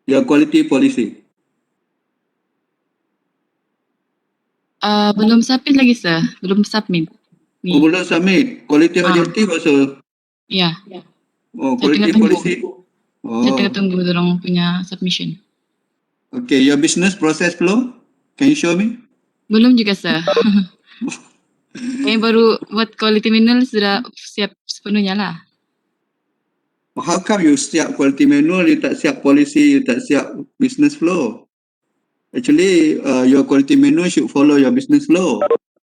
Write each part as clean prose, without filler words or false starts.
Your quality policy. Belum submit lagi, sir. Belum submit. Oh, belum submit. Quality objective also. Ya, Oh, saya quality tengah tunggu. policy. Saya tengah Oh, tunggu dorang punya submission. okay. Your business process flow. Can you show me? Belum juga, sir. Kayaknya baru buat quality manual sudah siap sepenuhnya lah. How come you siap quality manual, you tak siap policy, you tak siap business flow? Actually, your quality manual should follow your business flow.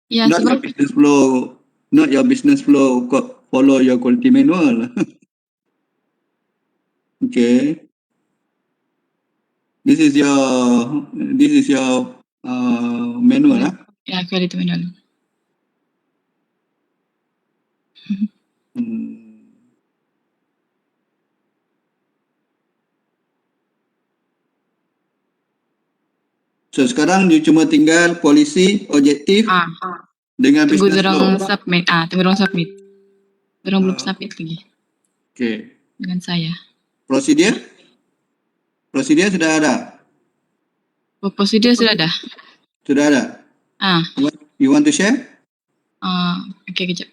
Ya, Not your sebab business flow. Not your business flow follow your quality manual. Okay. This is your manual, lah. ya quality manual. So sekarang you cuma tinggal polisi, objektif dengan Tunggu business flow. dorang submit. Tunggu dorang submit. Dorang belum submit lagi Okay. dengan saya. Prosedur? Prosedur sudah ada? Prosedur sudah ada. Sudah ada? You want to share? Okay, kejap.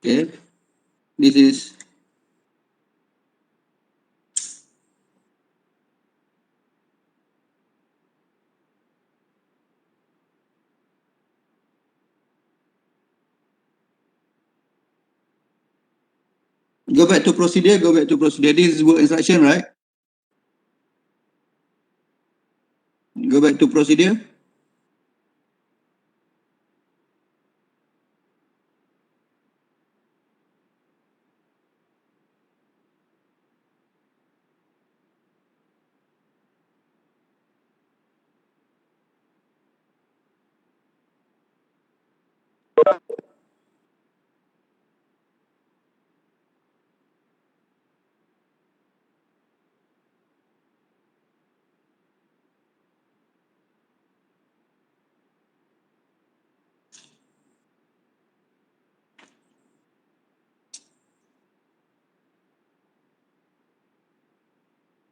Okay. This is go back to procedure. This is work instruction, right? Go back to procedure.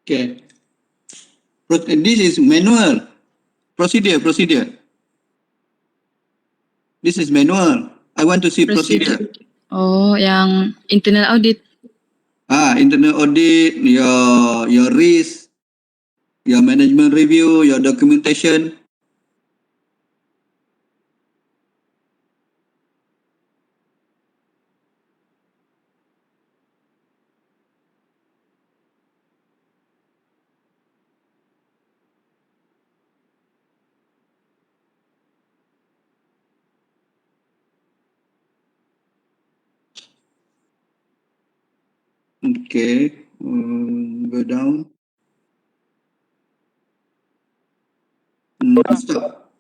Okay. This is manual. Procedure. This is manual. I want to see procedure. Oh, yang internal audit. Internal audit, your risk, your management review, your documentation. Okay, go down. Stop.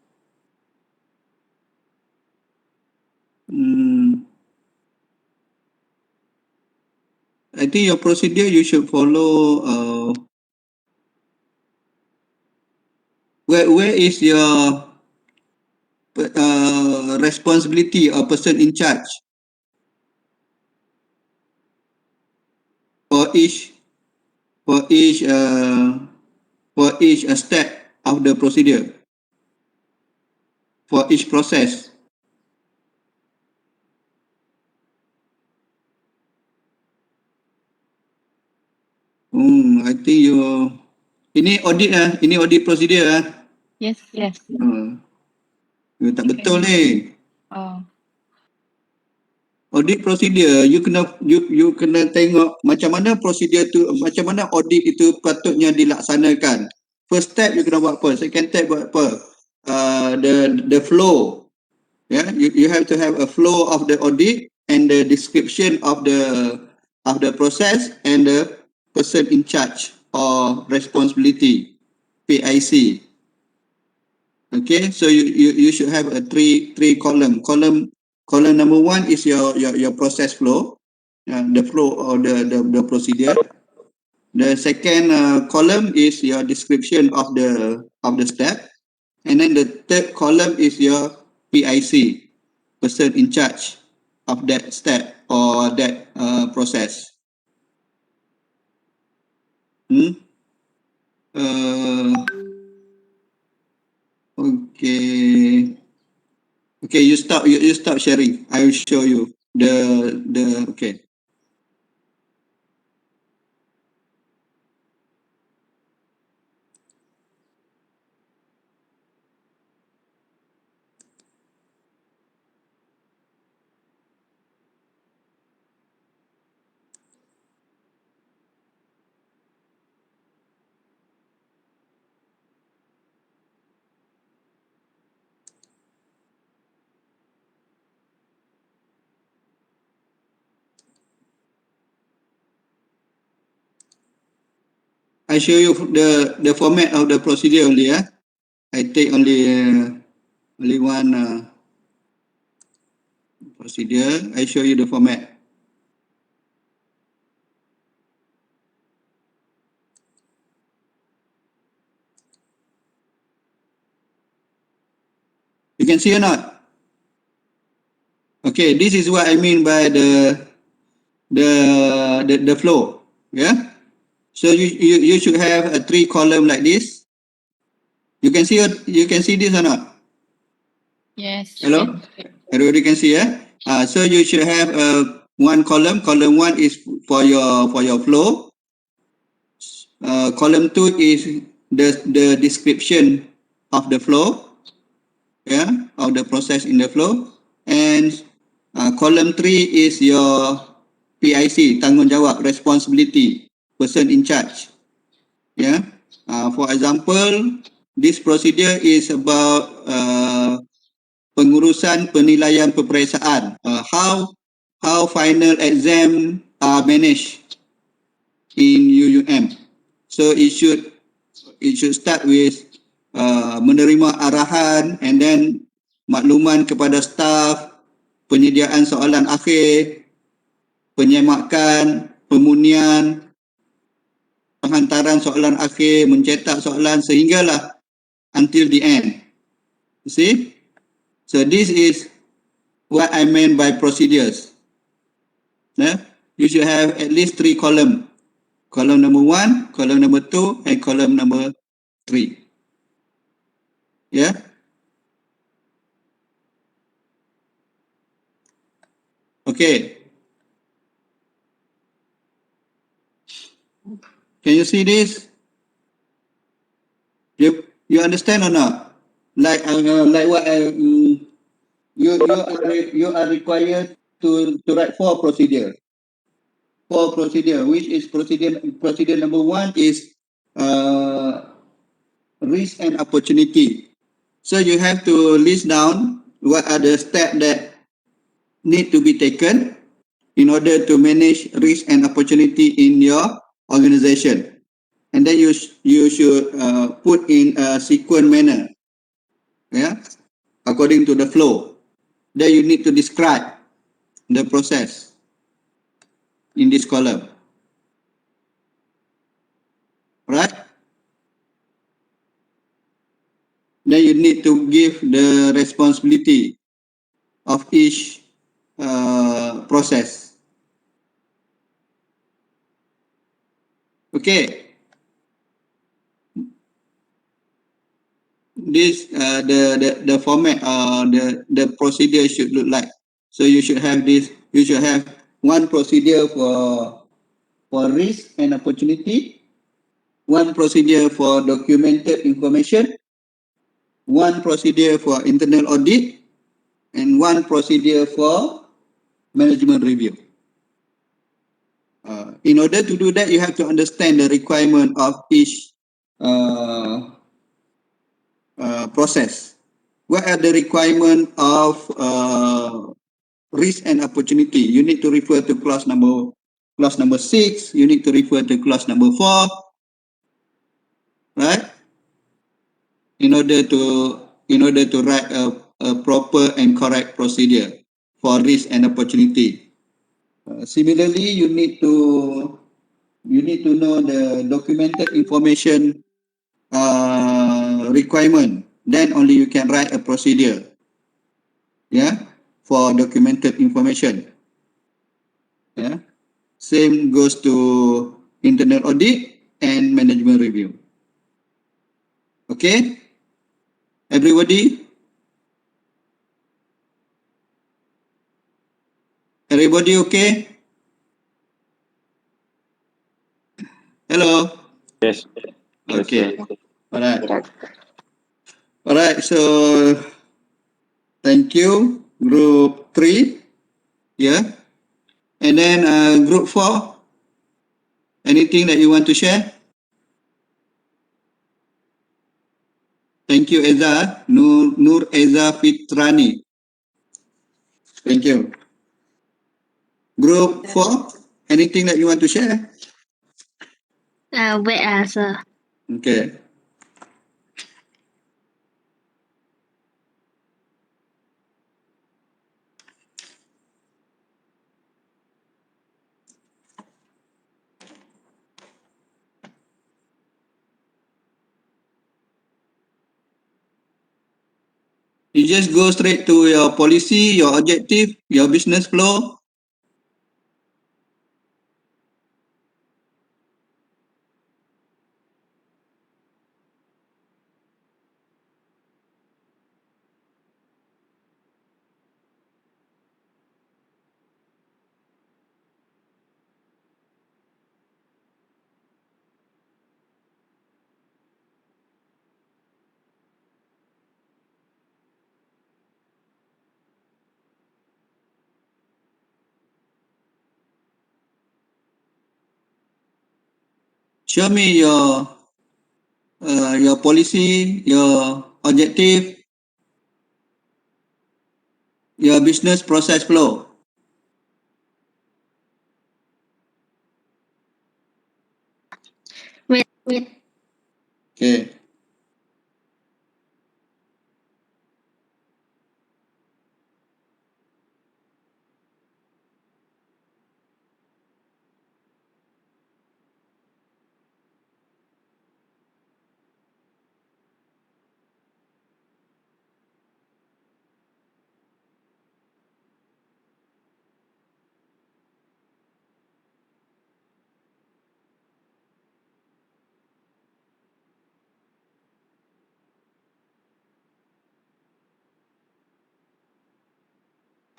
I think your procedure you should follow. Where is your responsibility or person in charge for each step of the procedure, for each process? I think ini audit procedure. Yes. Tak betul ni. Oh. Audit procedure, you kena tengok macam mana prosedur tu, macam mana audit itu patutnya dilaksanakan. First step you kena buat apa? Second step buat apa? The flow. You have to have a flow of the audit and the description of the of the process and the person in charge or responsibility, PIC. Okay, so you should have a three column. Column number one is your process flow, the flow or the procedure. The second column is your description of the step, and then the third column is your PIC, person in charge of that step or that process. Okay. Okay, you stop sharing. I will show you the okay. I show you the format of the procedure only. I take only one procedure. I show you the format. You can see or not? Okay, this is what I mean by the flow. Yeah. So you should have a three column like this. You can see this or not? Yes. Hello? Everybody can see, yeah? So you should have one column. Column one is for your flow. Column two is the description of the flow, yeah, of the process in the flow, and column three is your PIC, tanggungjawab, responsibility, person in charge, yeah. For example, this procedure is about pengurusan penilaian peperiksaan. How final exam are managed in UUM. So it should start with menerima arahan and then makluman kepada staf, penyediaan soalan akhir, penyemakan, pemunian, penghantaran soalan akhir, mencetak soalan sehinggalah until the end. You see? So this is what I meant by procedures. You should have at least three columns. Column number one, column number two, and column number three. Yeah. Okay. Can you see this? You understand or not? Like what you are required to write four procedure. Which is procedure number one is risk and opportunity. So you have to list down what are the steps that need to be taken in order to manage risk and opportunity in your organization. And then you should put in a sequence manner, yeah, according to the flow. Then you need to describe the process in this column, right? Then you need to give the responsibility of each process. Okay. This the format the procedure should look like. So you should have this. You should have one procedure for risk and opportunity, one procedure for documented information, one procedure for internal audit, and one procedure for management review. In order to do that, you have to understand the requirement of each process. What are the requirement of risk and opportunity? You need to refer to clause number clause number 6, you need to refer to clause number 4, right? In order to write a proper and correct procedure for risk and opportunity. Similarly, you need to know the documented information requirement. Then only you can write a procedure, yeah, for documented information. Yeah, same goes to internal audit and management review. Okay, everybody. Everybody okay? Hello. Yes. Okay. Yes, Alright. Alright. So thank you, group 3. Yeah. And then group 4. Anything that you want to share? Thank you, Eza. Nur Eza Fitrani. Thank you. Group 4. Anything that you want to share? Wait, sir. Okay. You just go straight to your policy, your objective, your business flow. Show me your policy, your objective, your business process flow. Wait. Okay.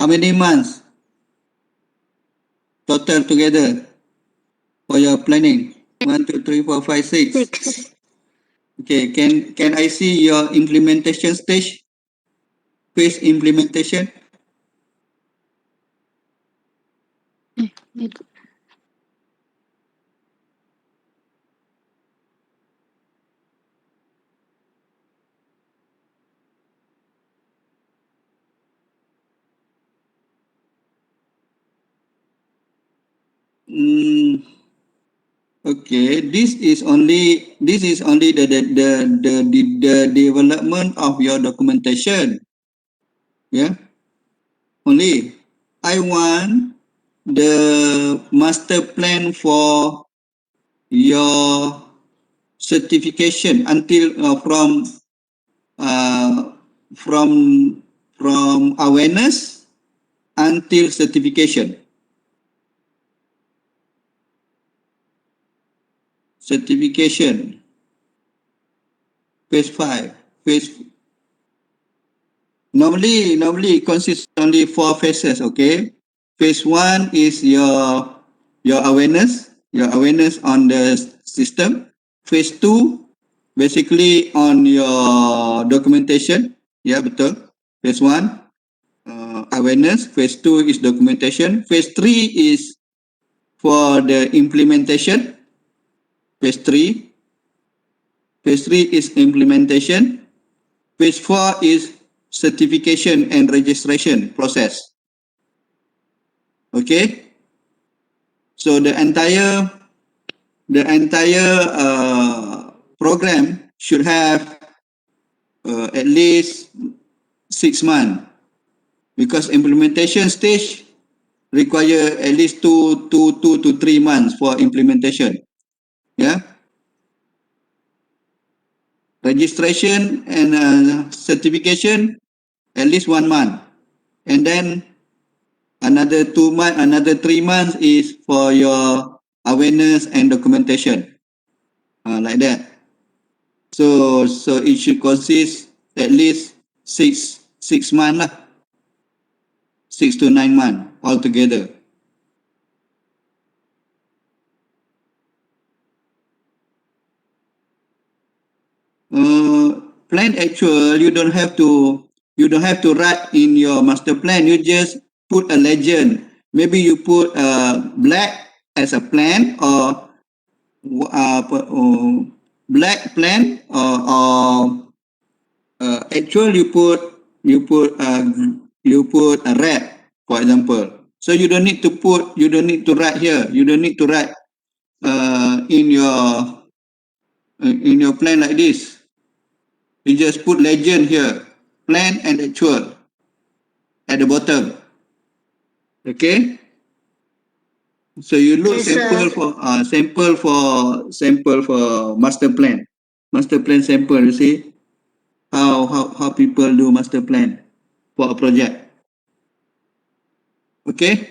How many months total together for your planning? 1, 2, 3, 4, 5, 6. 6. Okay, can I see your implementation stage? Phase implementation? Okay, this is only the development of your documentation. Yeah, only I want the master plan for your certification until uh, from awareness until certification. Certification phase 5. Normally it consists only 4 phases. Okay, phase 1 is your awareness on the system. Phase 2 basically on your documentation. Yeah, betul. Phase 1 awareness. Phase 2 is documentation. Phase 3 is for the implementation. Phase 3 is implementation. Phase 4 is certification and registration process. Okay, So the entire program should have at least 6 months, because implementation stage require at least 2 to 3 months for implementation. Yeah. Registration and certification at least 1 month, and then another 2 months, another 3 months is for your awareness and documentation, like that. So it should consist at least 6 months lah, 6 to 9 months altogether. Plan actual, you don't have to write in your master plan. You just put a legend. Maybe you put black as a plan, or black plan, or actual you put a red, for example. So you don't need to write here. You don't need to write in your plan like this. You just put legend here, plan and actual at the bottom. Okay. So you look Yes, sir. sample for master plan. Master plan sample. You see how people do master plan for a project. Okay.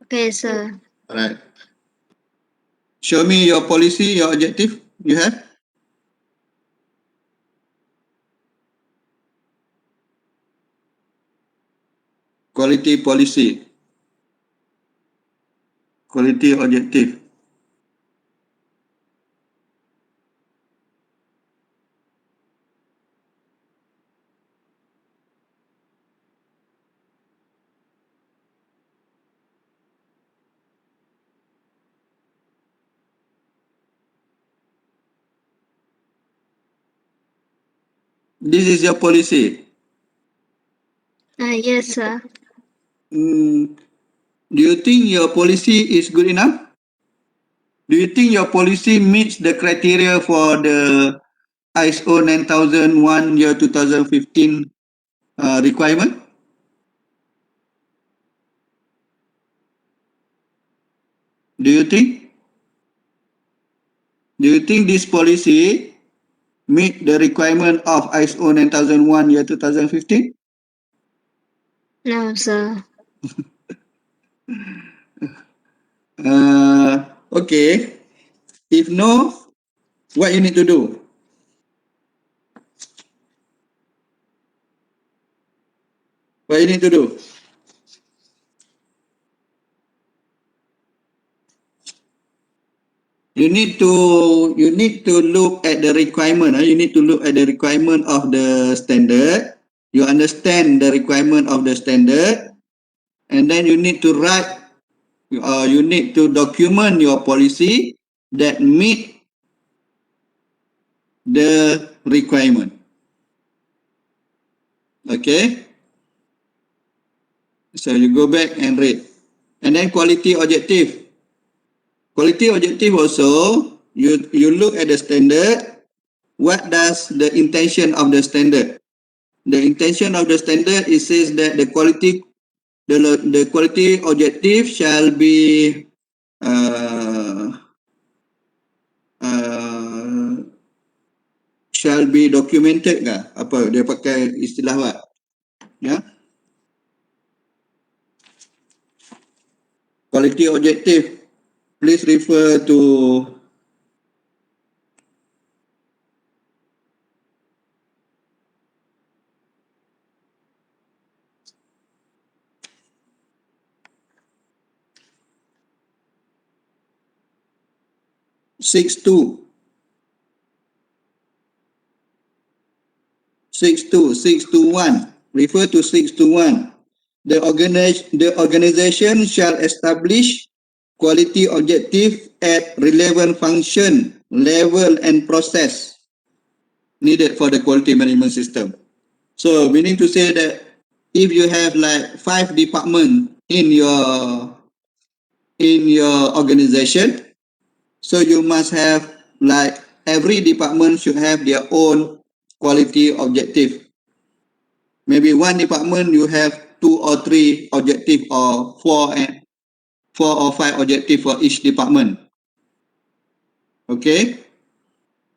Okay, sir. All right. Show me your policy, your objective you have. Quality policy. Quality objective. This is your policy. Yes, sir. Do you think your policy is good enough? Do you think your policy meets the criteria for the ISO 9001 year 2015 requirement? Do you think? Do you think this policy meet the requirement of ISO 9001 year 2015? No, sir. Okay. If no, what you need to do? What you need to do? You need to look at the requirement. You need to look at the requirement of the standard. You understand the requirement of the standard, and then you need to write. You need to document your policy that meet the requirement. Okay. So you go back and read, and then quality objective. Quality objective also, you look at the standard. What does the intention of the standard? The intention of the standard, it says that the quality objective shall be documented ke? Apa dia pakai istilah what? Ya. Quality objective. Please refer to six two. Refer to 621. The organization shall establish quality objective at relevant function, level and process needed for the quality management system. So meaning to say that if you have like 5 departments in your in your organization. So you must have, like, every department should have their own quality objective. Maybe one department you have 2 or 3 objective, or 4 or 5 objective for each department. Okay,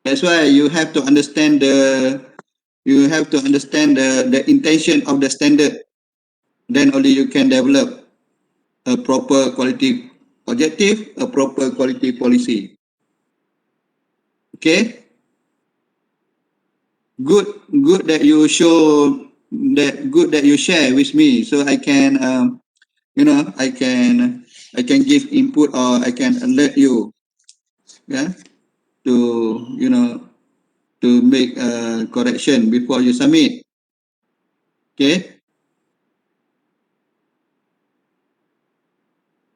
that's why you have to understand the intention of the standard. Then only you can develop a proper quality objective, a proper quality policy. Okay, good that you share with me, so I can I can give input, or I can alert you, yeah, to to make a correction before you submit. Okay.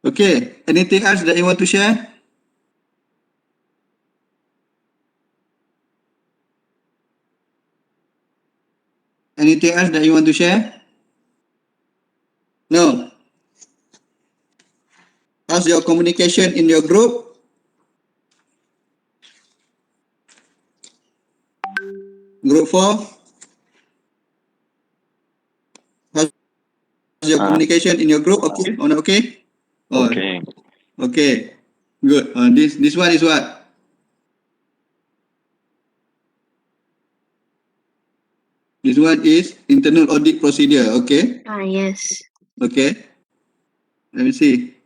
Okay. Anything else that you want to share? Anything else that you want to share? No. How's your communication in your group? Group 4? How's your communication in your group? Okay or not okay? Oh, Okay. okay. Good. This one is what? This one is internal audit procedure. Okay. Yes. Okay. Let me see.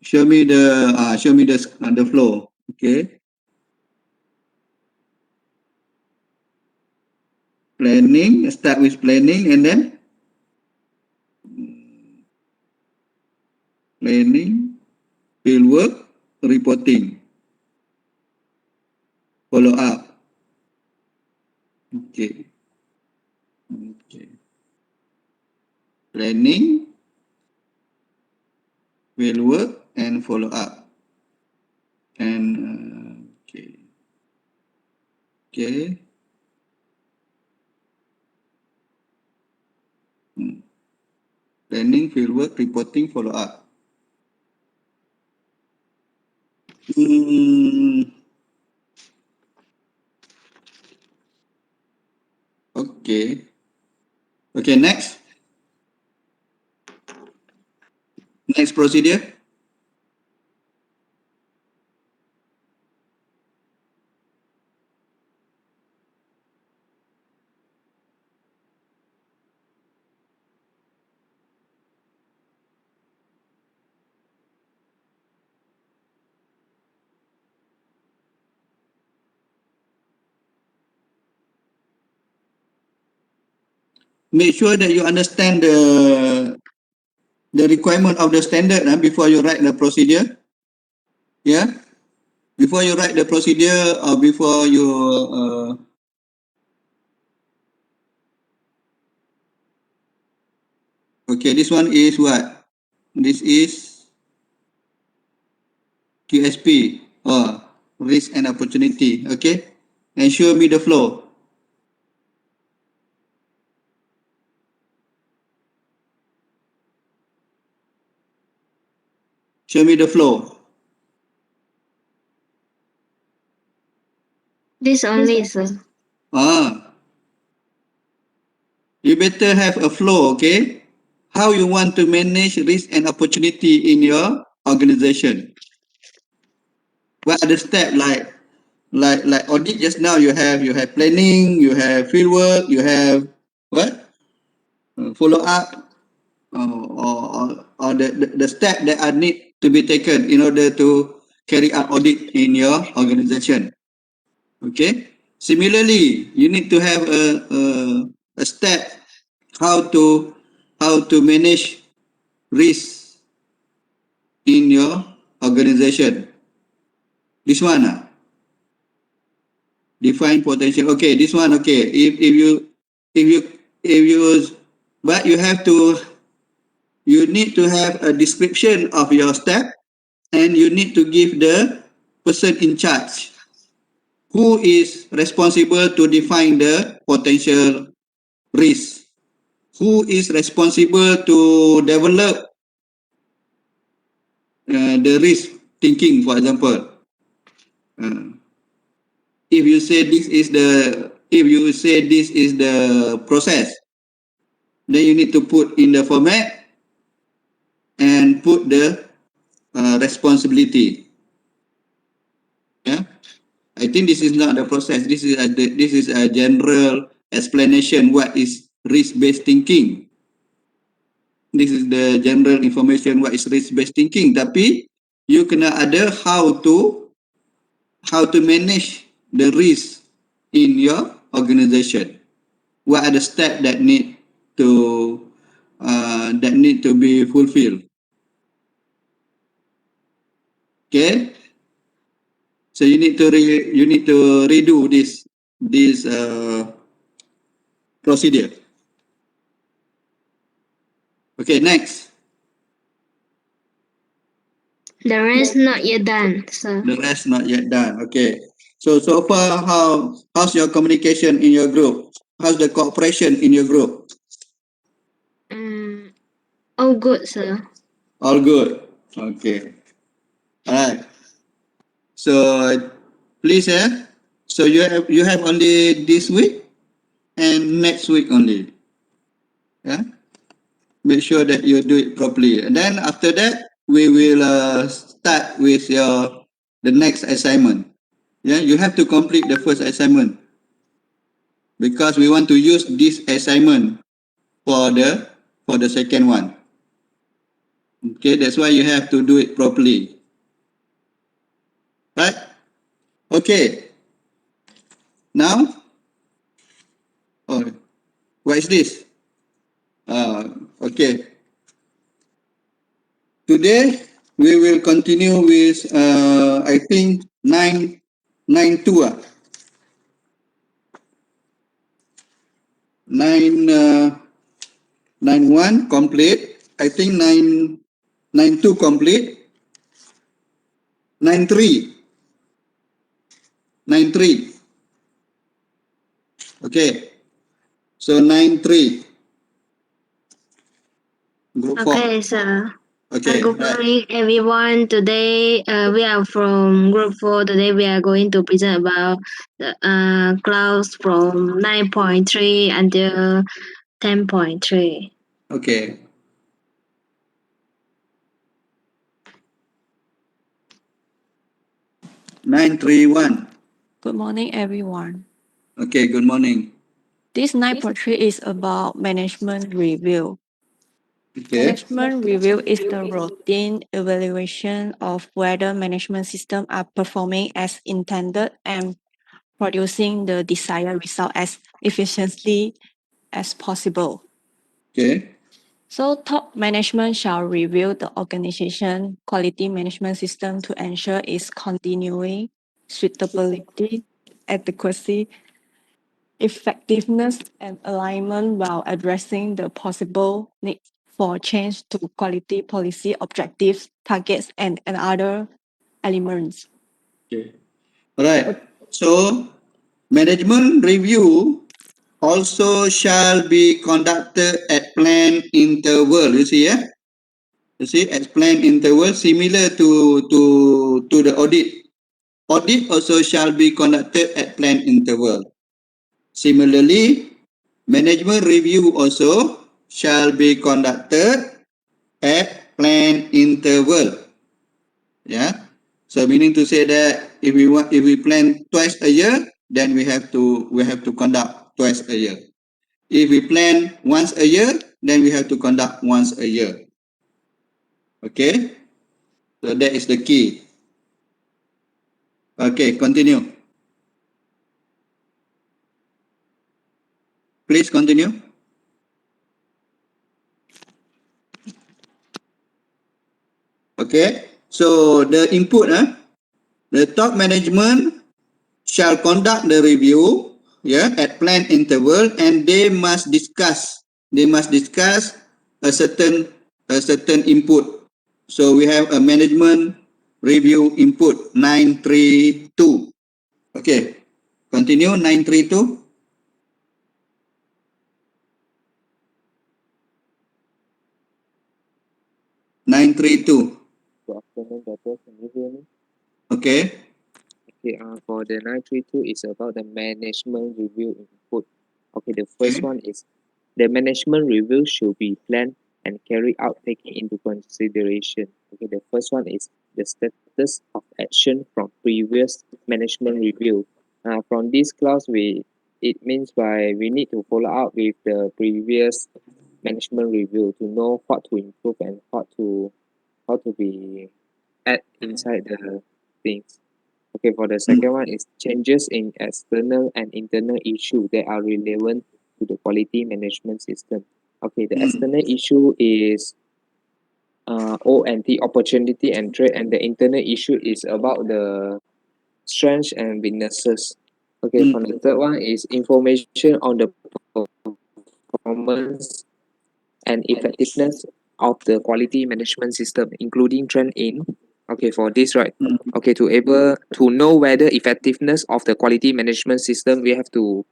Show me the flow. Okay. Planning. Start with planning, and then planning, field work, reporting, follow up. Okay. Okay. Planning, field work, and follow up. And okay. Okay. Planning, field work, reporting, follow up. Okay. Okay, next. Next procedure. Make sure that you understand the requirement of the standard before you write the procedure. Yeah. Before you write the procedure, or before you okay, this one is what? This is QSP, or risk and opportunity. Okay, and show me the flow. Show me the flow. This only, sir. You better have a flow, okay? How you want to manage risk and opportunity in your organization? What are the steps, like audit just now? You have planning, you have field work, you have what? Follow up, or the step that are need to be taken in order to carry out audit in your organization. Okay. Similarly, you need to have a step how to manage risk in your organization. This one, define potential. Okay, this one. Okay, if you but you have to, you need to have a description of your step, and you need to give the person in charge who is responsible to define the potential risk, who is responsible to develop the risk thinking, for example. If you say this is the process, then you need to put in the format and put the responsibility. Yeah, I think this is not the process. This is a general explanation what is risk-based thinking. This is the general information what is risk-based thinking. Tapi you kena ada how to manage the risk in your organization. What are the steps that need to be fulfilled? Okay, so you need to redo this procedure. Okay, next. The rest not yet done, sir. The rest not yet done. Okay. So far, how's your communication in your group? How's the cooperation in your group? All good, sir. All good. Okay. All right. So please, so you have only this week and next week only. Yeah. Make sure that you do it properly, and then after that we will start with the next assignment. Yeah, you have to complete the first assignment because we want to use this assignment for the second one. Okay, that's why you have to do it properly. Right? Okay. Now, oh, what is this? Okay. Today we will continue with I think 9.2. 9.1 complete. I think 9.2 complete. 9.3. 9.3. Okay. So 9.3. Group 4. Okay, sir. Okay. Good Right. morning, everyone. Today, we are from Group 4. Today, we are going to present about the clause from 9.3 until 10.3. Okay. Nine three one. Good morning, everyone. Okay. Good morning. This 9.3 is about management review. Okay. Management review is the routine evaluation of whether management systems are performing as intended and producing the desired result as efficiently as possible. Okay. So top management shall review the organization quality management system to ensure its continuing suitability, adequacy, effectiveness, and alignment while addressing the possible need for change to quality policy objectives, targets, and other elements. Okay. All right. So management review also shall be conducted at planned interval. You see, yeah? You see, at planned interval, similar to the audit. Audit also shall be conducted at planned interval. Similarly, management review also shall be conducted at planned interval. Yeah. So meaning to say that if we plan twice a year, then we have to conduct twice a year. If we plan once a year, then we have to conduct once a year. Okay? So that is the key. Okay, continue. Please continue. Okay. So the input, the top management shall conduct the review, at planned interval, and they must discuss a certain input. So we have a management review input 932. Okay, continue 932. 932. afternoon, Doctor. Can you hear me? Okay. Okay, for the 932 is about the management review input. Okay, the first Okay. one is the management review should be planned and carried out taking into consideration. Okay, the first one is the status of action from previous management review. From this clause, it means by we need to follow up with the previous management review to know what to improve and how to be add inside the things. Okay, for the second one is changes in external and internal issue that are relevant to the quality management system. Okay, the external issue is O&T, opportunity and threat, and the internal issue is about the strengths and weaknesses. Okay, for the third one is information on the performance and effectiveness of the quality management system, including trend in. Okay, for this, right? Okay, to able to know whether effectiveness of the quality management system, we have to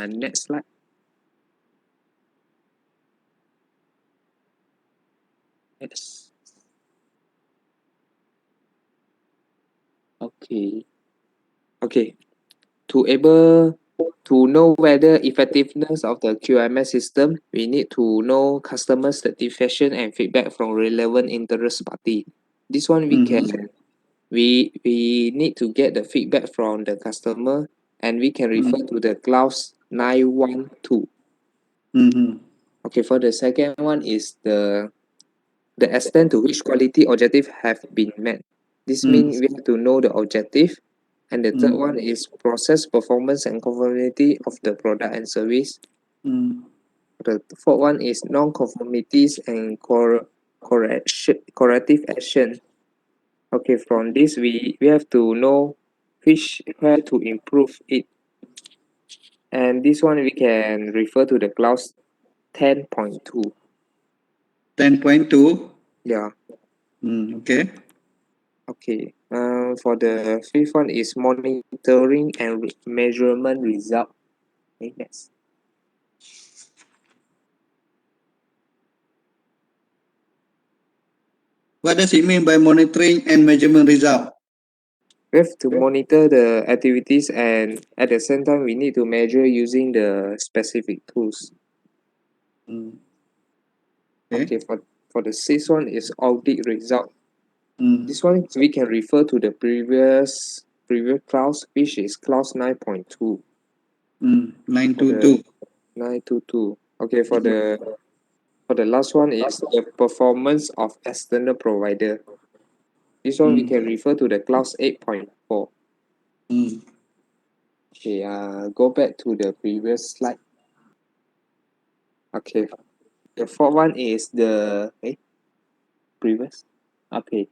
next slide. Yes. Okay. Okay. To able to know whether effectiveness of the QMS system, we need to know customer satisfaction and feedback from relevant interest party. This one we can we need to get the feedback from the customer, and we can refer to the clause 912. Okay, for the second one is the extent to which quality objective have been met. This means we have to know the objective. And the third one is process performance and conformity of the product and service. The fourth one is non-conformities and corrective action. Okay, from this we have to know where to improve it. And this one we can refer to the clause 10.2. 10.2. Yeah. Okay. Okay. For the fifth one is monitoring and measurement result. Okay, next. What does it mean by monitoring and measurement result? We have to monitor the activities, and at the same time we need to measure using the specific tools. Okay, for the sixth one is audit result. This one we can refer to the previous clause, which is clause 9.2. 922. 922. Okay, for the last one is the performance of external provider. This one we can refer to the clause 8.4. Okay, go back to the previous slide. Okay, the fourth one is the previous. Okay,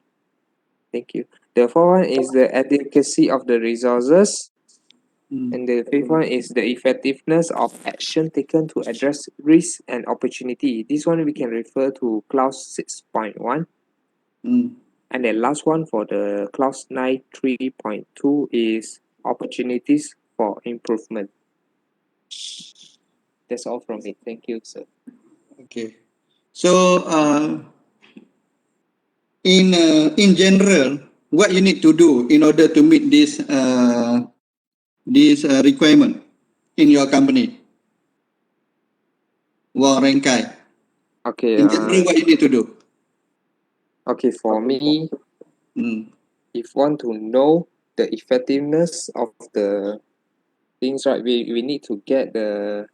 thank you. The fourth one is the adequacy of the resources, and the fifth one is the effectiveness of action taken to address risk and opportunity. This one we can refer to clause 6.1. And the last one for the clause 93.2 is opportunities for improvement. That's all from me. Thank you, sir. Okay. So, in general, what you need to do in order to meet this requirement in your company? Wang Rengkai. Okay. In general, what you need to do? Okay, for me, if want to know the effectiveness of the things, right, we need to get the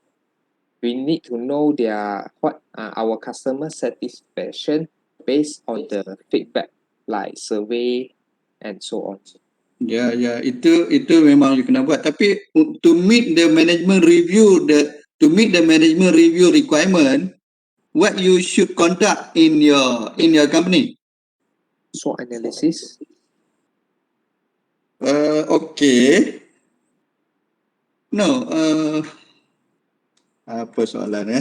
we need to know their what our customer satisfaction based on the feedback like survey and so on. Ya, itu memang you kena buat. Tapi to meet the management review requirement, what you should conduct in your company? SWOT analysis. Okay. No. Apa soalan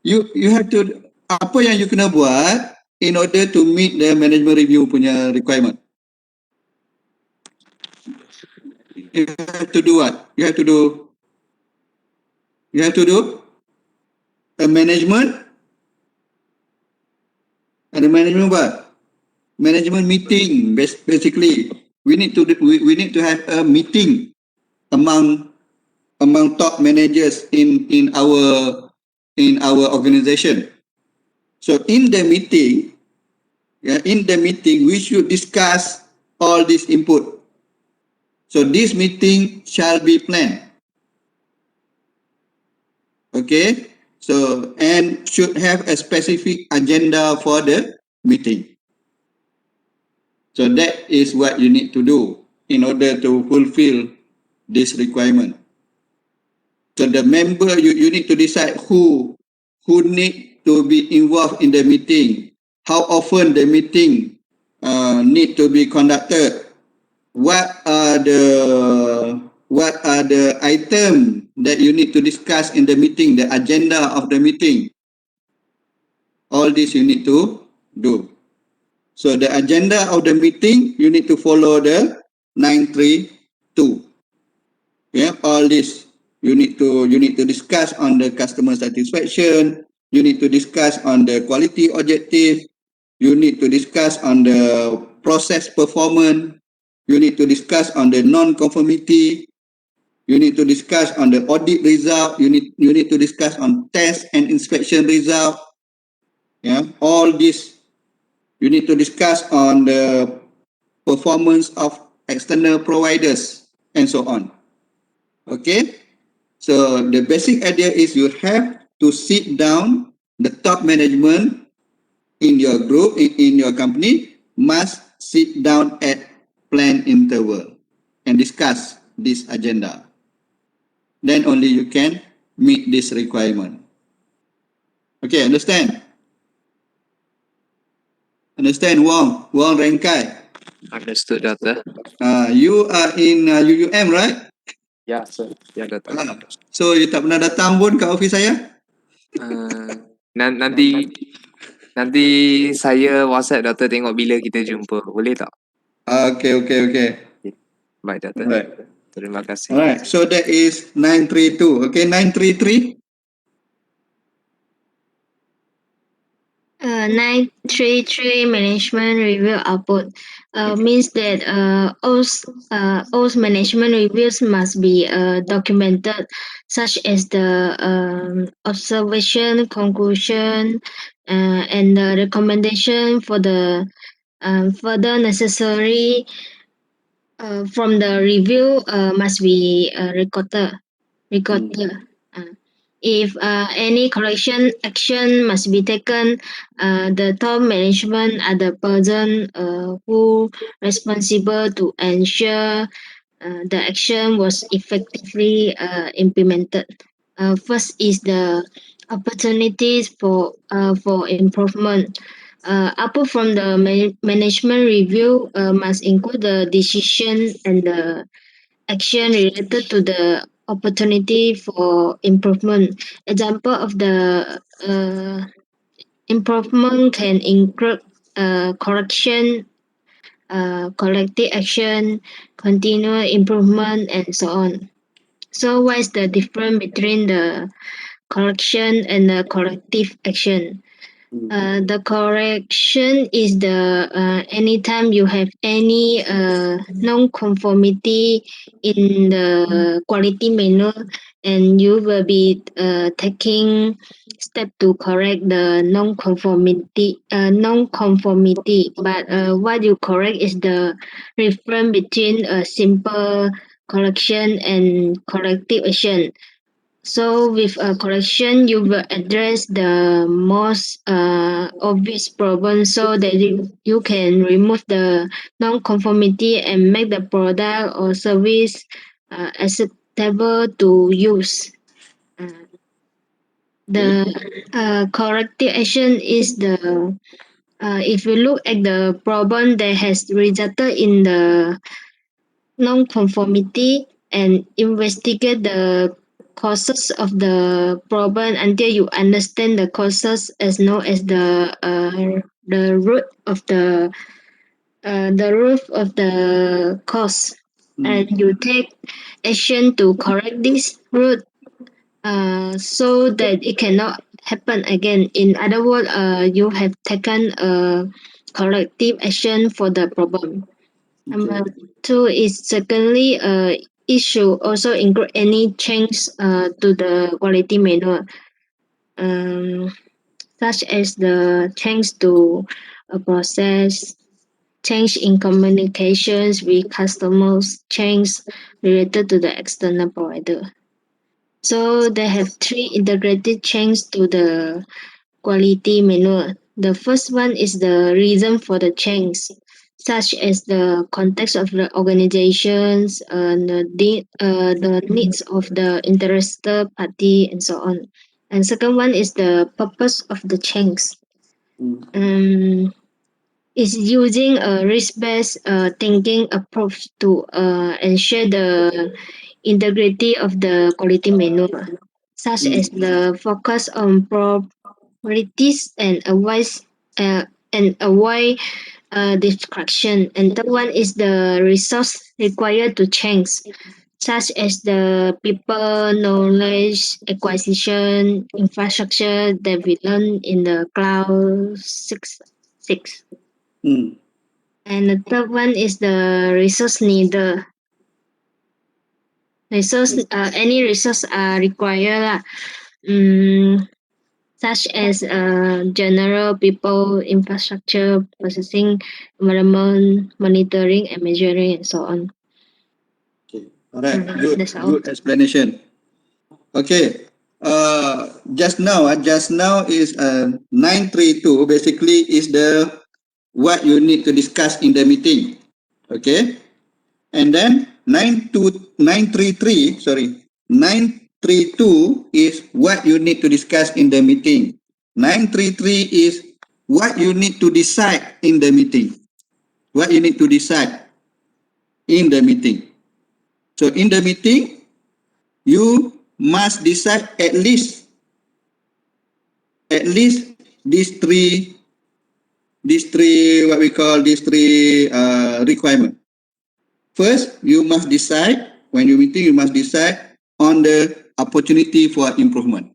You have to, apa yang you kena buat in order to meet the management review punya requirement? You have to do what? You have to do a management. Ada management what? management meeting. Basically, we need to have a meeting among top managers in our organization. So in the meeting, we should discuss all this input. So this meeting shall be planned. Okay. So and should have a specific agenda for the meeting. So that is what you need to do in order to fulfill this requirement. So the member, you need to decide who need to be involved in the meeting, how often the meeting need to be conducted, what are the item that you need to discuss in the meeting, the agenda of the meeting. All this you need to do. So the agenda of the meeting, you need to follow the 932. Yeah, all this you need to discuss on the customer satisfaction. You need to discuss on the quality objective. You need to discuss on the process performance. You need to discuss on the non-conformity. You need to discuss on the audit result. You need to discuss on test and inspection result. Yeah, all this you need to discuss on the performance of external providers and so on. Okay, so the basic idea is you have to sit down, the top management in your group, in your company must sit down at planned interval and discuss this agenda. Then only you can meet this requirement. Okay, understand? Understand, Wong Renkai? Understood, Doctor. You are in UUM, right? Ya, sir. Ya, Doctor. So you tak pernah datang pun kat office saya? Nanti saya WhatsApp Doctor tengok bila kita jumpa. Boleh tak? Okay. Baik, Doctor. Alright. Terima kasih. Alright, so that is 932. Okay, 933. 933 management review output means that all management reviews must be documented, such as the observation, conclusion, and the recommendation for the further necessary from the review must be recorded. If any correction action must be taken, the top management are the person who responsible to ensure the action was effectively implemented. First is the opportunities for improvement. Apart from the management review, must include the decision and the action related to the opportunity for improvement. Example of the improvement can include correction, corrective action, continual improvement, and so on. So what is the difference between the correction and the corrective action? The correction is the anytime you have any non-conformity in the quality manual, and you will be taking step to correct the non-conformity. But what you correct is the difference between a simple correction and corrective action. So with a correction, you will address the most obvious problem so that you can remove the non-conformity and make the product or service acceptable to use. The corrective action is the if you look at the problem that has resulted in the non-conformity and investigate the causes of the problem until you understand the causes as known as the root of the cause, and you take action to correct this root so that it cannot happen again. In other words, you have taken a corrective action for the problem. Number Okay. 2 is secondly, it should also include any change to the quality manual, such as the change to a process, change in communications with customers, change related to the external provider. So they have three integrated changes to the quality manual. The first one is the reason for the change, such as the context of the organizations, the needs of the interested party, and so on. And second one is the purpose of the change. Is using a risk-based thinking approach to ensure the integrity of the quality manual, such as the focus on priorities and avoid distraction. And third one is the resource required to change, such as the people, knowledge acquisition, infrastructure that we learn in the cloud 6. Hmm. And the third one is the resource needed. Any resource are required lah. Such as general people, infrastructure, processing, environment, monitoring and measuring, and so on. Okay. All right. That's all. Good explanation. Okay. Just now is 932 basically is the what you need to discuss in the meeting. Okay. And then 932 is what you need to discuss in the meeting. 933 is what you need to decide in the meeting. What you need to decide in the meeting. So in the meeting, you must decide at least these three what we call these three requirements. First, you must decide when you meeting. You must decide on the opportunity for improvement,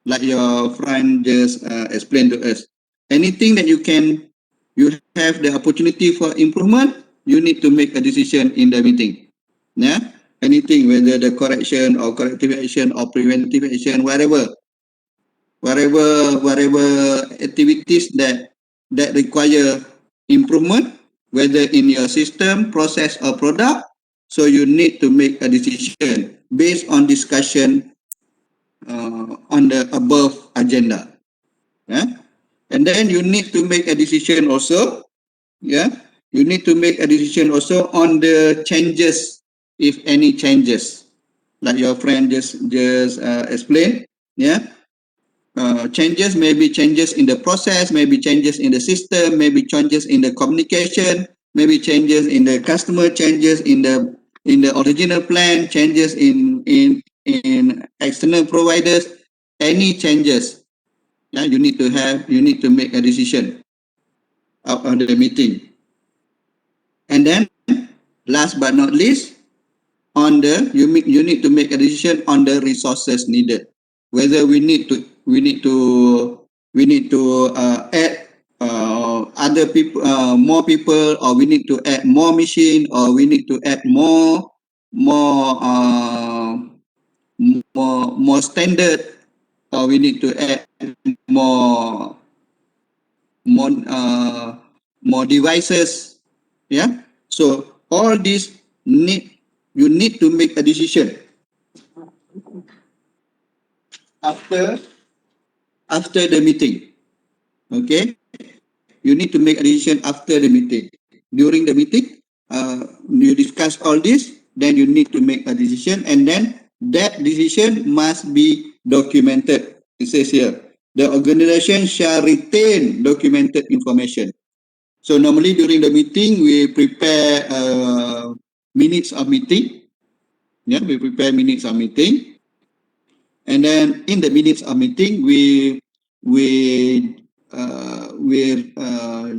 like your friend just explained to us. Anything that you have the opportunity for improvement, you need to make a decision in the meeting. Yeah, anything, whether the correction or corrective action or preventive action, whatever activities that require improvement, whether in your system, process or product, so you need to make a decision based on discussion on the above agenda. Yeah? And then you need to make a decision also. Yeah, you need to make a decision also on the changes, if any changes, like your friend just explained. Yeah, changes, maybe changes in the process, maybe changes in the system, maybe changes in the communication, maybe changes in the customer, changes in the original plan, changes in external providers, any changes. Yeah, you need to make a decision out of the meeting. And then last but not least, you need to make a decision on the resources needed, whether we need to add other people, more people, or we need to add more machine, or we need to add more more standard, or we need to add more more more devices. Yeah, so all these you need to make a decision after the meeting. Okay, you need to make a decision after the meeting. During the meeting, you discuss all this, then you need to make a decision, and then that decision must be documented. It says here, the organization shall retain documented information. So normally during the meeting, we prepare minutes of meeting. Yeah, we prepare minutes of meeting, and then in the minutes of meeting, we uh, we uh,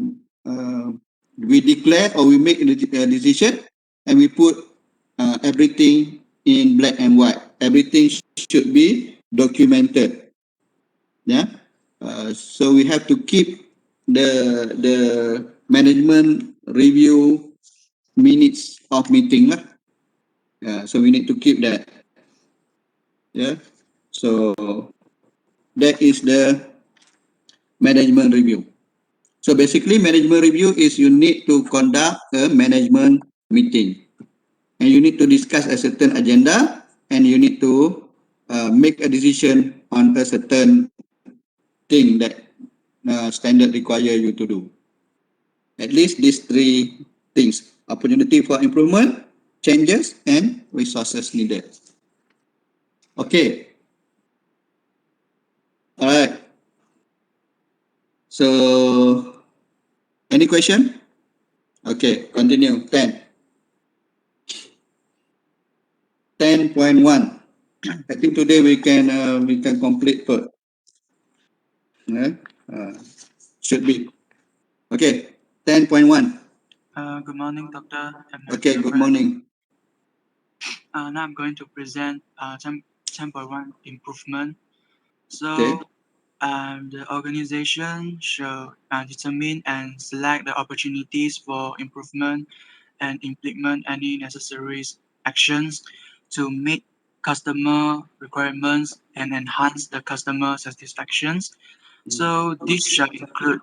we declare, or we make a decision, and we put everything in black and white. Everything should be documented. Yeah. So we have to keep the management review minutes of meeting lah. Yeah, so we need to keep that. Yeah, so that is the management review. So basically, management review is you need to conduct a management meeting, and you need to discuss a certain agenda, and you need to make a decision on a certain thing that standard require you to do. At least these three things: opportunity for improvement, changes, and resources needed. Okay. All right. So, any question? Okay, continue. 10.1. I think today we can complete first. Yeah? Should be. Okay, 10.1. Good morning, Doctor. Okay, good morning. Now I'm going to present 10.1 improvement. So, Okay. the organization should determine and select the opportunities for improvement and implement any necessary actions to meet customer requirements and enhance the customer satisfactions. So, this shall include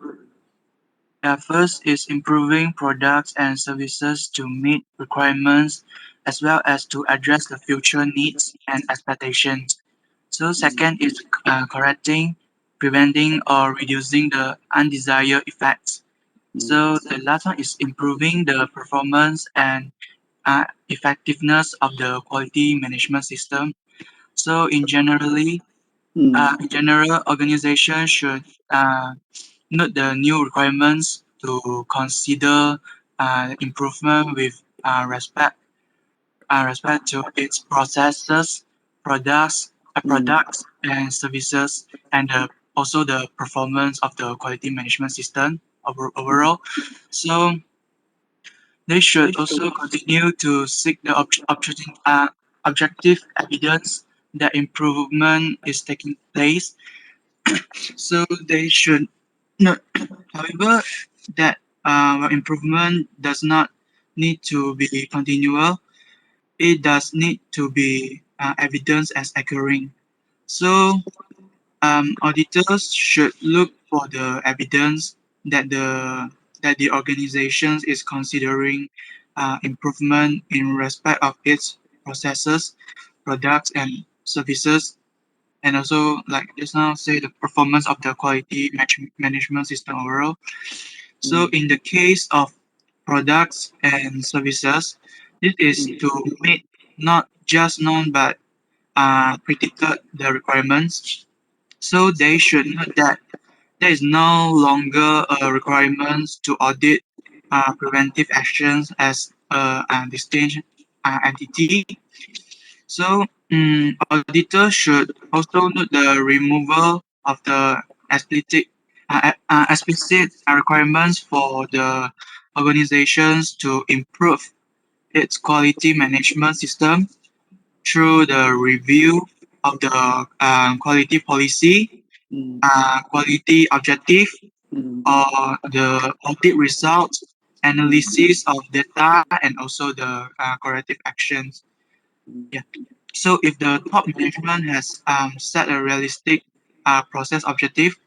first is improving products and services to meet requirements as well as to address the future needs and expectations. So second is correcting, preventing or reducing the undesired effects. So the last one is improving the performance and effectiveness of the quality management system. So in general, organizations should note the new requirements to consider improvement with respect to its processes, products and services, and also the performance of the quality management system overall. So they should also continue to seek the objective evidence that improvement is taking place. So they should note, however, that improvement does not need to be continual. It does need to be evidence as occurring. So auditors should look for the evidence that the organization is considering improvement in respect of its processes, products, and services, and also like just now say the performance of the quality management system overall. So in the case of products and services, this is to meet not just known but predicted the requirements. So they should note that there is no longer a requirement to audit preventive actions as a distinct entity. So auditors should also note the removal of the explicit requirements for the organizations to improve its quality management system through the review of the quality policy, quality objective, or the audit results, analysis of data, and also the corrective actions. Yeah. So if the top management has set a realistic process objective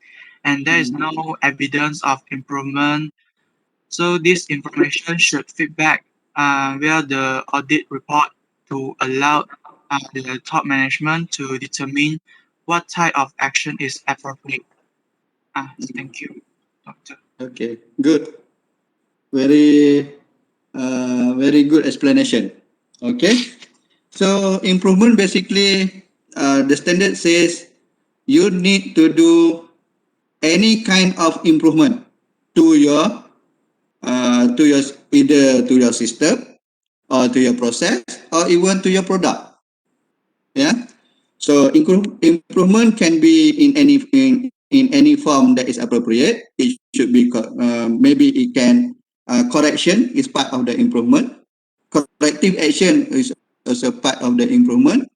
and there is no evidence of improvement, so this information should feedback via the audit report to allow the top management to determine what type of action is appropriate. Thank you, Doctor. Okay, good. Very, very good explanation. Okay. So improvement basically, the standard says you need to do any kind of improvement to your either to your system or to your process or even to your product. Yeah. So improvement can be in any form that is appropriate. It should be maybe it can correction is part of the improvement. Corrective action is also part of the improvement.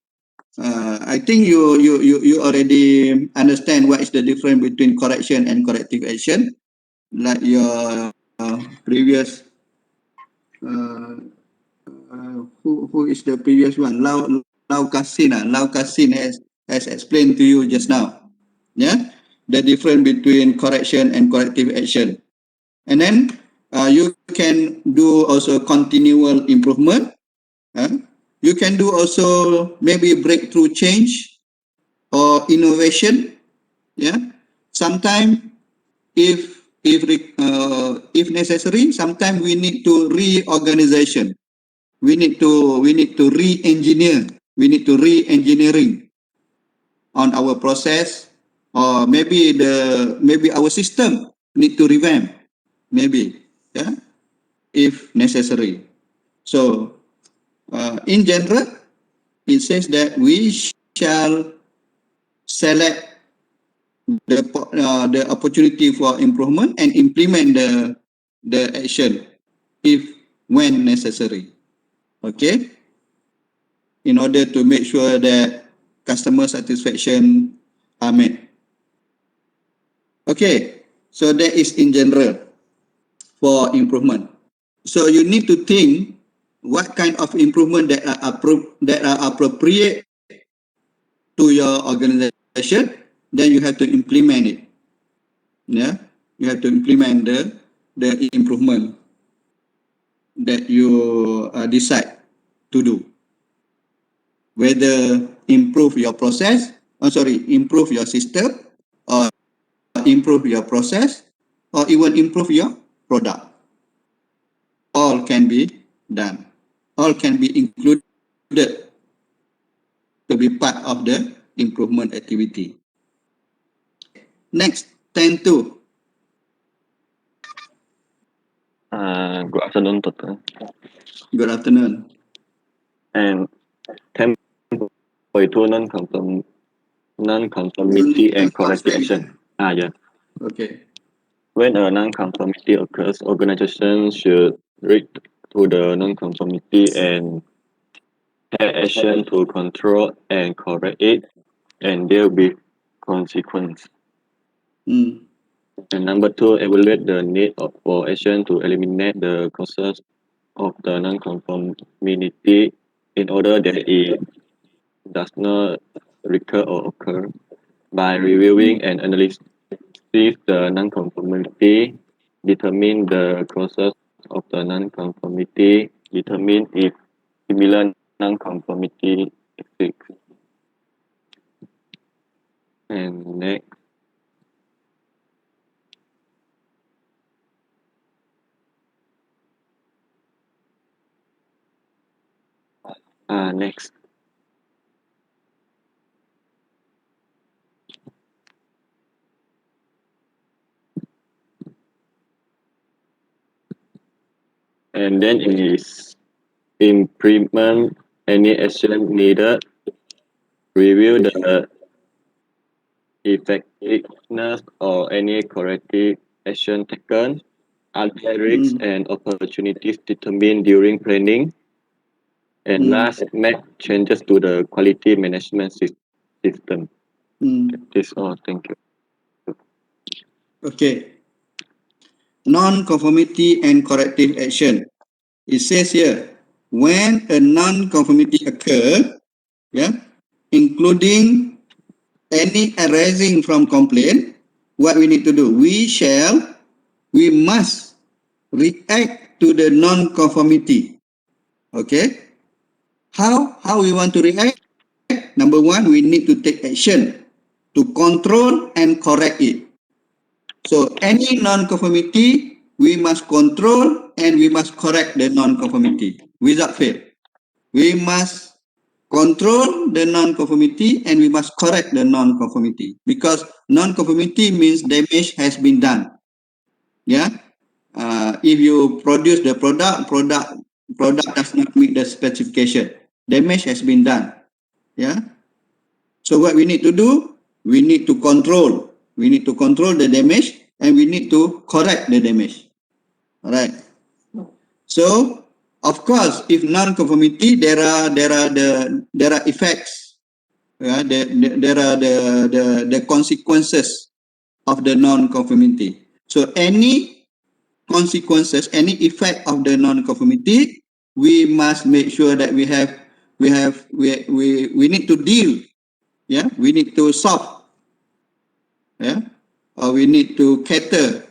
I think you already understand what is the difference between correction and corrective action. Like your previous who is the previous one? Lau Kasin has explained to you just now. Yeah, the difference between correction and corrective action. And then you can do also continual improvement. You can do also maybe breakthrough change or innovation. Yeah, sometimes if necessary, sometimes we need to reorganization. We need to re-engineer. We need to re-engineering on our process, or maybe our system need to revamp. Maybe, yeah, if necessary. So, in general, it says that we shall select the opportunity for improvement and implement the action if when necessary. Okay, in order to make sure that customer satisfaction are met. Okay, so that is in general for improvement. So you need to think what kind of improvement that are appropriate to your organization. Then you have to implement it. Yeah, you have to implement the improvement that you decide to do. Whether improve your process, improve your system, or improve your process, or even improve your product. All can be done. All can be included to be part of the improvement activity. Next, 10.2. Good afternoon, Doctor. Good afternoon. And 10.2 non-conformity and corrective action. Yeah. Okay. When a non-conformity occurs, organizations should read to the non-conformity and take action to control and correct it, and there will be consequence. Mm. And number 2, evaluate the need for action to eliminate the causes of the non-conformity in order that it does not recur or occur. By reviewing and analyzing the non-conformity, determine the causes of the non-conformity, determine if similar non-conformity exists. And next. Next. And then is implement any action needed, review the effectiveness or any corrective action taken, other risks and opportunities determined during planning, and last, make changes to the quality management system. This all. Thank you. Okay. Non-conformity and corrective action. It says here, when a non-conformity occurs, yeah, including any arising from complaint, what we need to do? We must react to the non-conformity. Okay. How we want to react? Number one, we need to take action to control and correct it. So any non-conformity, we must control and we must correct the non-conformity without fail. We must control the non-conformity and we must correct the non-conformity, because non-conformity means damage has been done. Yeah. If you produce the product does not meet the specification, damage has been done. Yeah. So what we need to do? We need to control. We need to control the damage and we need to correct the damage. All right. So of course, if non-conformity, there are effects. There are the consequences of the non-conformity. So any consequences, any effect of the non-conformity, we must make sure that we need to deal, yeah, we need to solve, yeah, or we need to cater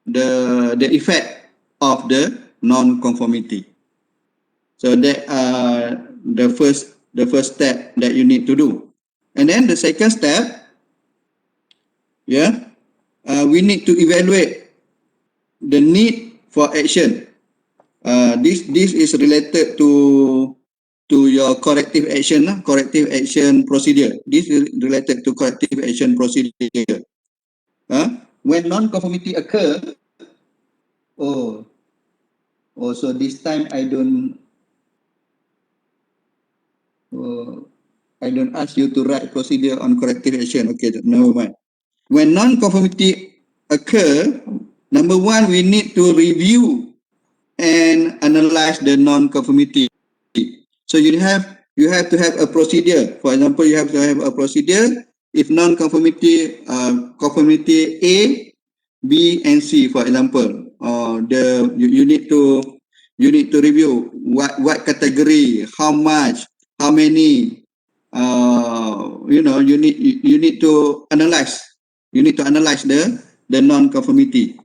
the effect of the non-conformity. So that the first step that you need to do. And then the second step, yeah, we need to evaluate the need for action. This is related to your corrective action procedure. This is related to corrective action procedure. When non-conformity occur, so this time I don't ask you to write procedure on corrective action. Okay, never mind. When non-conformity occur, number one, we need to review and analyze the non-conformity. So you have to have a procedure. For example, you have to have a procedure. If non-conformity, conformity A, B, and C, for example, you need to review what category, how much, how many. You need to analyze. You need to analyze the non-conformity.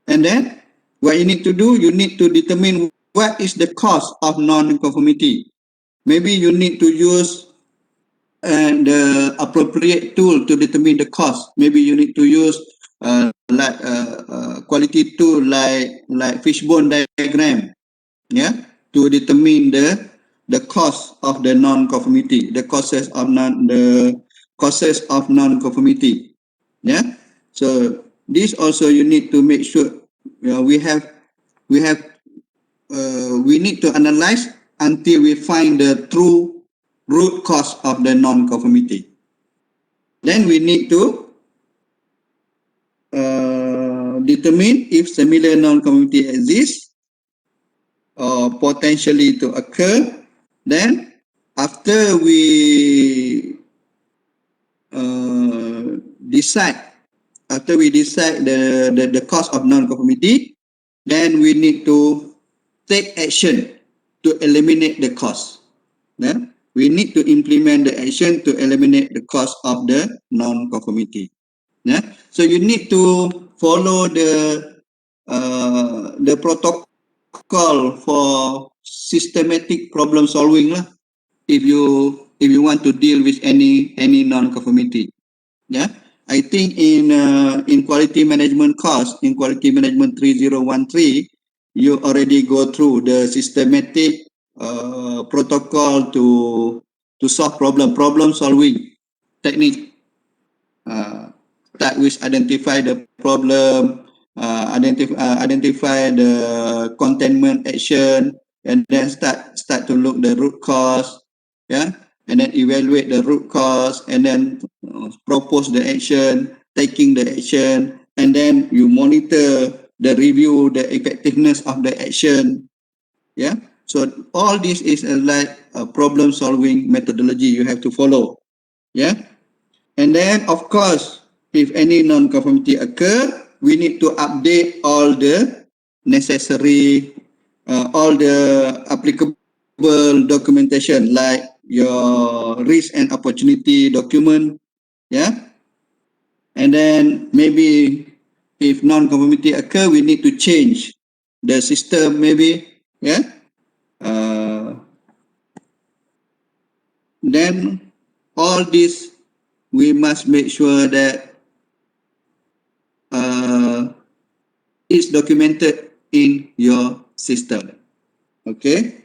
And then what you need to do, you need to determine what is the cause of non-conformity. Maybe you need to use the appropriate tool to determine the cause. Maybe you need to use quality tool like fishbone diagram, yeah, to determine the cause of the non-conformity, the causes of non-conformity, yeah. So this also you need to make sure we need to analyze until we find the true root cause of the non-conformity. Then we need to determine if similar non-conformity exists or potentially to occur. Then after we decide the cause of non-conformity, then we need to take action to eliminate the cause. Yeah? We need to implement the action to eliminate the cause of the non-conformity. Yeah? So you need to follow the protocol for systematic problem solving lah. If you want to deal with any non-conformity. Yeah, I think in quality management course, in quality management 3013, you already go through the systematic protocol to solve problem solving technique. Start with identify the problem, identify the containment action, and then start to look the root cause, yeah, and then evaluate the root cause, and then propose the action, taking the action, and then you monitor the review the effectiveness of the action, yeah. So all this is like a problem solving methodology you have to follow, yeah. And then, of course, if any non-conformity occur, we need to update all the necessary, all the applicable documentation, like your risk and opportunity document, yeah. And then maybe if non-conformity occur, we need to change the system, maybe, yeah. Then all this we must make sure that is documented in your system. Okay.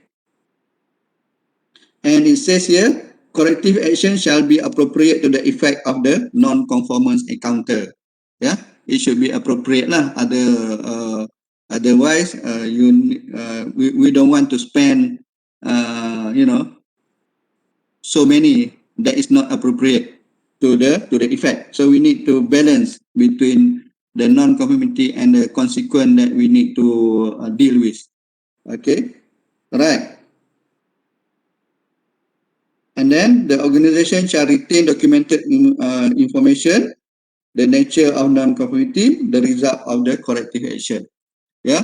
And it says here, corrective action shall be appropriate to the effect of the non-conformance encounter. Yeah, it should be appropriate lah. Otherwise, we don't want to spend, so many that is not appropriate to the effect. So we need to balance between the non-conformity and the consequence that we need to deal with. Okay, right. And then the organization shall retain documented information the nature of non-conformity, the result of the corrective action. Yeah,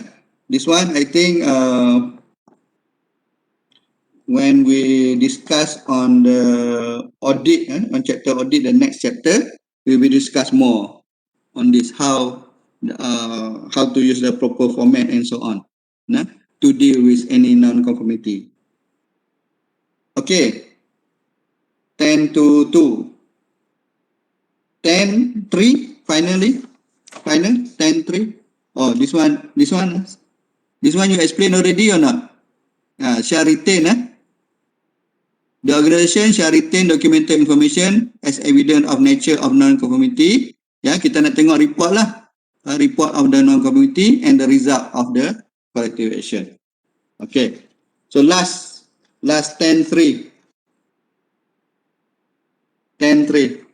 this one I think when we discuss on the audit, on chapter audit, the next chapter, we will discuss more on this, how to use the proper format and so on, to deal with any non-conformity. Okay, 10 to 2. 10-3, finally, final, 10-3. Oh, this one you explained already or not? Shall retain, the organization shall retain documented information as evidence of nature of non-conformity. Ya, kita nak tengok report lah. Report of the non-conformity and the result of the corrective action. Okay. So last 10-3. 10-3.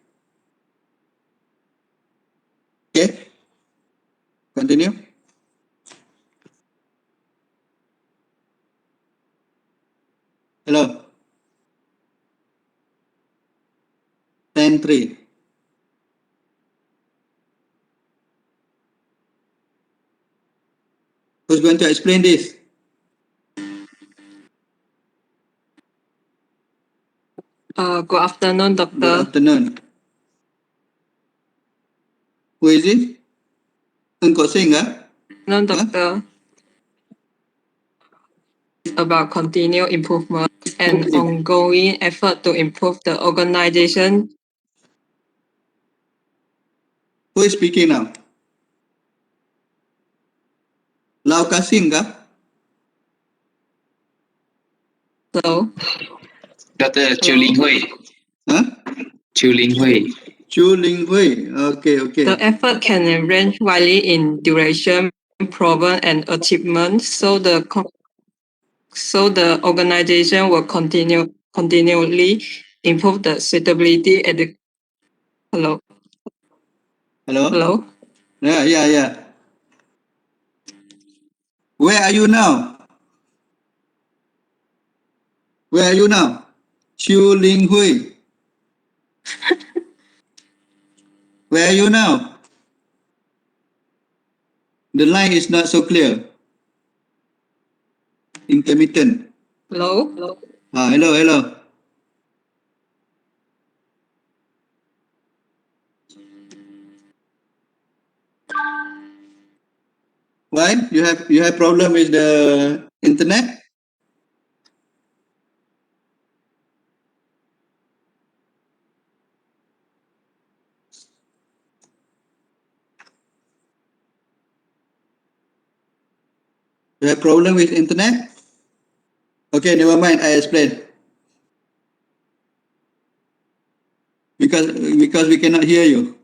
Okay. Continue. Hello. 10-3. Who's going to explain this? Good afternoon, Doctor. Good afternoon. Who is it? Engkau sing, No, Doctor. About continual improvement and Okay. ongoing effort to improve the organization. Who is speaking now? Lau Kasing, So, Dr. Chu Ling Hui. Huh? Chu Ling Hui. Chu Ling Hui. Okay. the effort can range widely in duration, problem, and achievement. So the organization will continually improve the suitability at the Hello? hello. Yeah. Where are you now? Chu Ling Hui. Where are you now? The line is not so clear. Intermittent. Hello. Hello. Why? You have problem with the internet? You have problem with internet? Okay, never mind. I explain. Because we cannot hear you.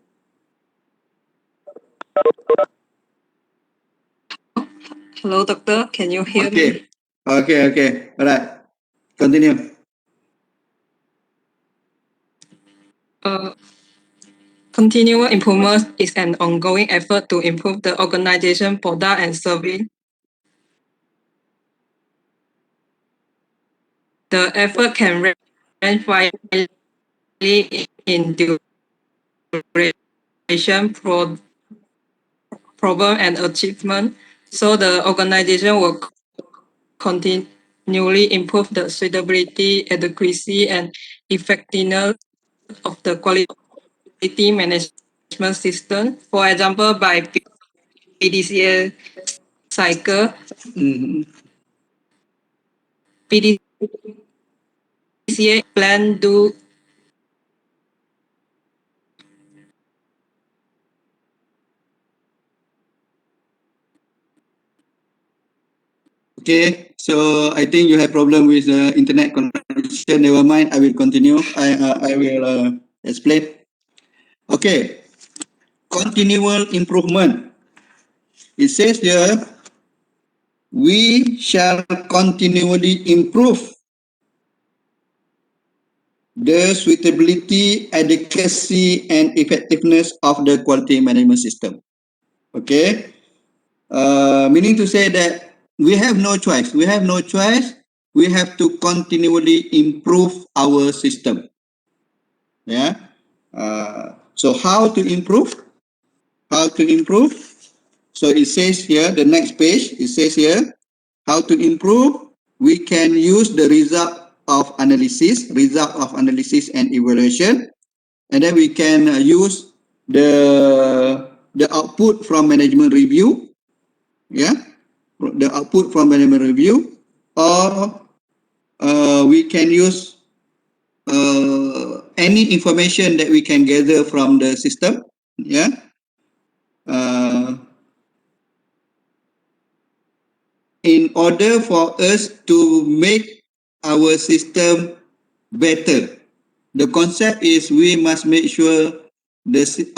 Hello, Doctor. Can you hear me? Okay. All right. Continue. Continual improvement is an ongoing effort to improve the organization product and service. The effort can range widely in duration, problem, and achievement. So the organization will continually improve the suitability, adequacy, and effectiveness of the quality management system. For example, by PDCA cycle, PDCA plan do Okay, so I think you have problem with the internet connection. Never mind, I will continue. I will explain. Okay, continual improvement. It says here, we shall continually improve the suitability, adequacy, and effectiveness of the quality management system. Okay, meaning to say that we have no choice. We have to continually improve our system. Yeah. So how to improve? How to improve? So it says here, the next page, it says here, how to improve? We can use the result of analysis and evaluation, and then we can use the output from management review, yeah, the output from management review, or we can use any information that we can gather from the system, yeah. In order for us to make our system better. The concept is we must make sure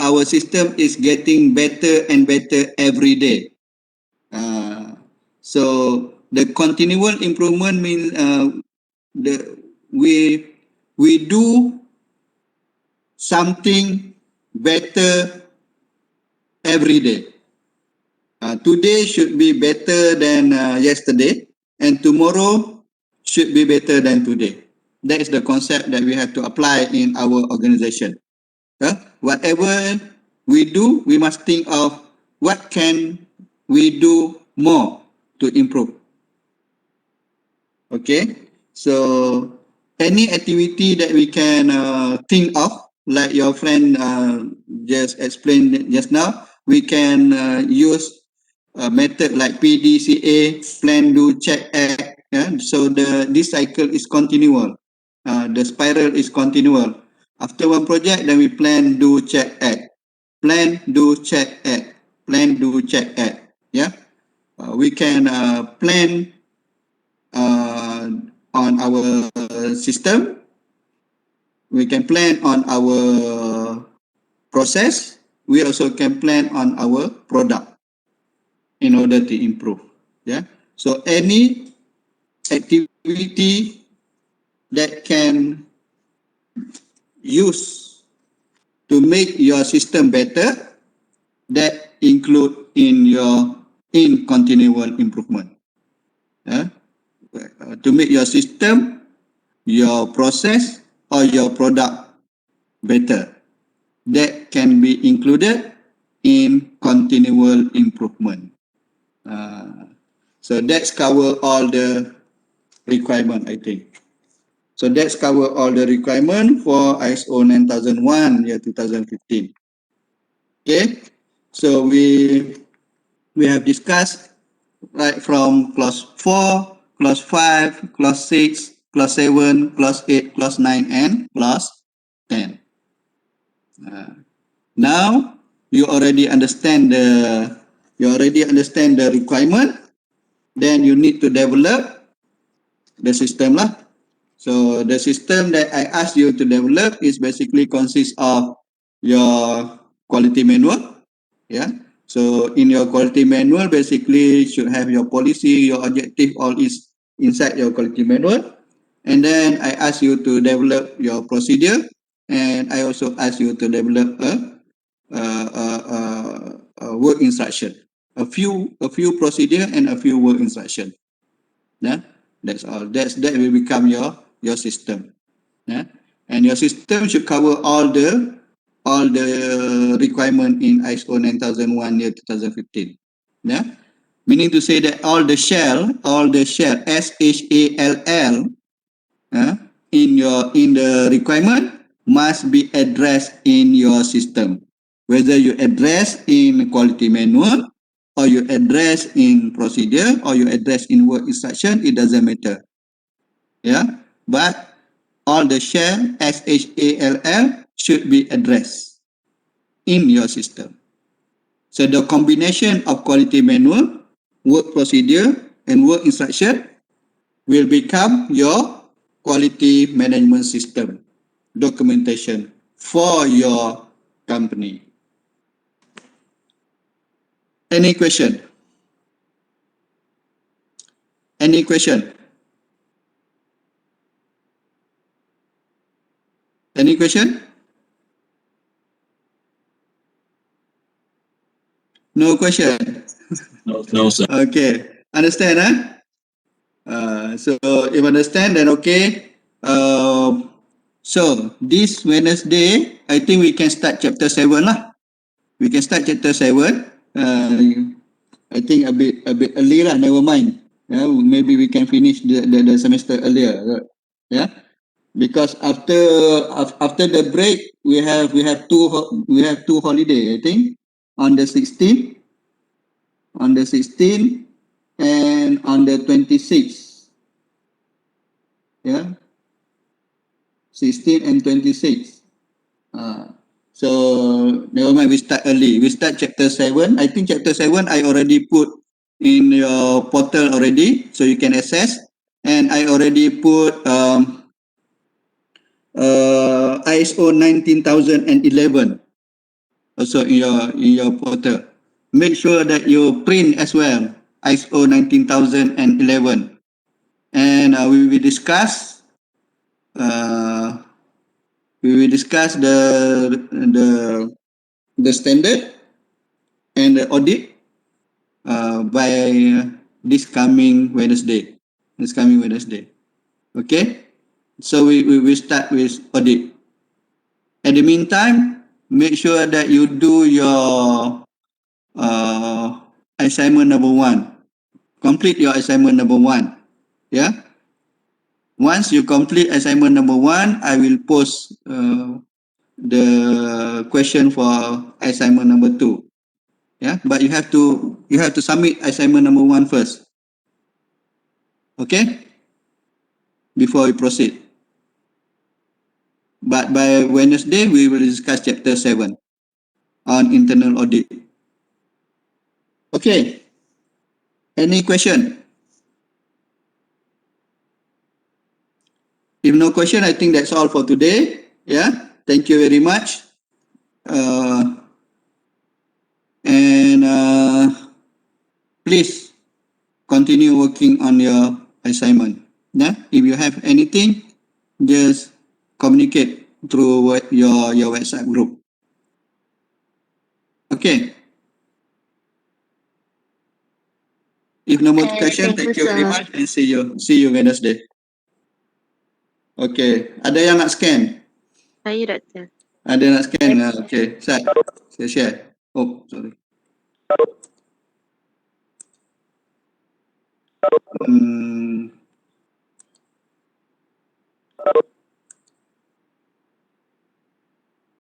our system is getting better and better every day. So the continual improvement means we do something better every day. Today should be better than yesterday, and tomorrow should be better than today. That is the concept that we have to apply in our organization. Whatever we do, we must think of what can we do more to improve. Okay, so any activity that we can think of, like your friend just explained just now, we can use a method like PDCA, plan, do, check, act. Yeah? So this cycle is continual. The spiral is continual. After one project, then we plan, do, check, act. Plan, do, check, act. Plan, do, check, act. Yeah, we can plan on our system. We can plan on our process. We also can plan on our product in order to improve. Yeah. So any activity that can use to make your system better, that include in continual improvement. Yeah. To make your system, your process, or your product better, that can be included in continual improvement. So that's cover all the requirement, I think. So that's cover all the requirement for ISO 9001 year 2015. Okay, so we have discussed right from clause 4, clause 5, clause 6, clause 7, clause 8, clause 9, and clause 10. Now you already understand the requirement. Then you need to develop the system lah. So the system that I asked you to develop is basically consists of your quality manual. Yeah. So in your quality manual, basically should have your policy, your objective, all is inside your quality manual. And then I ask you to develop your procedure, and I also ask you to develop a work instruction, a few procedure and a few work instruction. Yeah, that's all. That will become your system. Yeah, and your system should cover all the requirement in ISO 9001 year 2015. Yeah, meaning to say that all the shell SHALL in the requirement must be addressed in your system. Whether you address in quality manual, or you address in procedure, or you address in work instruction, it doesn't matter. Yeah, but all the shell SHALL should be addressed in your system. So the combination of quality manual, work procedure, and work instruction will become your quality management system documentation for your company. Any question? Any question? Any question? No question? No, sir. Okay. Understand, So if understand, then okay. So this Wednesday, I think we can start chapter 7 lah. We can start chapter 7. I think a bit early lah. Never mind. Yeah, maybe we can finish the semester earlier. Yeah, because after the break we have two holiday. I think on the 16th, and on the 26th. Yeah, 16 and 26. So never mind, we start early. We start chapter 7. I think chapter 7 I already put in your portal already, so you can access. And I already put ISO 19011 also in your portal. Make sure that you print as well ISO 19011, and we will discuss. We will discuss the standard and the audit by this coming Wednesday. Okay, so we will start with audit. At the meantime, make sure that you do your assignment number 1. Complete your assignment number 1. Yeah. Once you complete assignment number 1, I will post the question for assignment number 2. Yeah, but you have to submit assignment number 1 first. Okay, before we proceed. But by Wednesday we will discuss chapter 7 on internal audit. Okay, any question? If no question, I think that's all for today. Yeah, thank you very much. And please continue working on your assignment. Yeah, if you have anything, just communicate through your WhatsApp group. Okay. If no more question, thank you very much and see you Wednesday. Okay, ada yang nak scan? Saya Doktor. Ada nak scan? Okay, saya share. Oh, sorry.